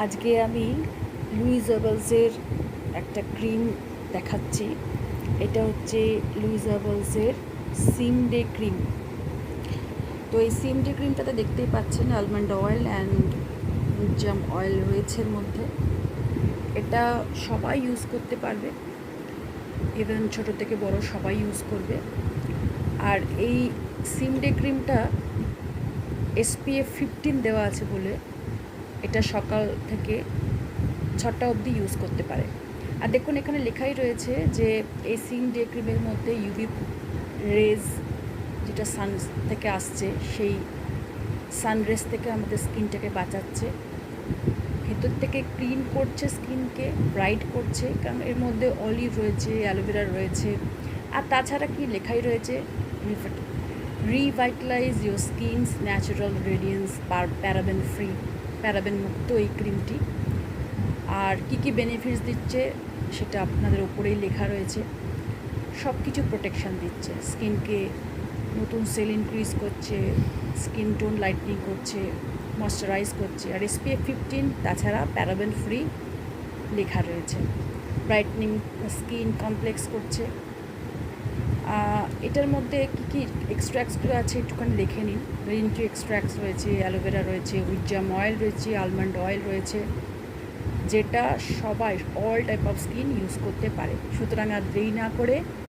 আজকে আমি লুই আর্বালসের একটা ক্রিম দেখাচ্ছি। এটা হচ্ছে লুই আর্বালসের সিম ডে ক্রিম। তো এই সিম ডে ক্রিমটাতে দেখতেই পাচ্ছেন almond oil and jam oil রয়েছে এর মধ্যে। এটা সবাই ইউজ করতে পারবে, ইভেন ছোটো থেকে বড় সবাই ইউজ করবে। আর এই সিম ডে ক্রিমটা SPF 15 দেওয়া আছে বলে এটা সকাল থেকে 6টা অবধি ইউজ করতে পারে। আর দেখুন এখানে লেখাই রয়েছে যে এই সিম ডে ক্রিমের মধ্যে ইউভি রেজ যেটা সান থেকে আসছে, সেই সানরেজ থেকে আমাদের স্কিনটাকে বাঁচাচ্ছে, ভেতর থেকে ক্লিন করছে, স্কিনকে ব্রাইট করছে, কারণ এর মধ্যে অলিভ রয়েছে, অ্যালোভেরা রয়েছে। আর তাছাড়া কি লেখাই রয়েছে, revitalize your skins natural radiance, paraben free, paraben মুক্ত এই ক্রিমটি। আর কি কি বেনিফিটস দিচ্ছে সেটা আপনাদের ওপরেই লেখা রয়েছে। সব কিছু প্রোটেকশান দিচ্ছে, স্কিনকে নতুন সেল ইনক্রিজ করছে, স্কিন টোন লাইটনিং করছে, ময়শ্চারাইজ করছে। আর SPF 15 তাছাড়া প্যারাবেন ফ্রি লেখা রয়েছে, ব্রাইটনিং স্কিন কমপ্লেক্স করছে। এটার মধ্যে কী কী এক্সট্র্যাক্টসগুলো আছে একটুখানি দেখে নিন। গ্রিন টি এক্সট্র্যাক্টস রয়েছে, অ্যালোভেরা রয়েছে, উইজাম অয়েল রয়েছে, আলমন্ড অয়েল রয়েছে, যেটা সবাই all type of skin use করতে পারে। সুতরাং আর দেরি না করে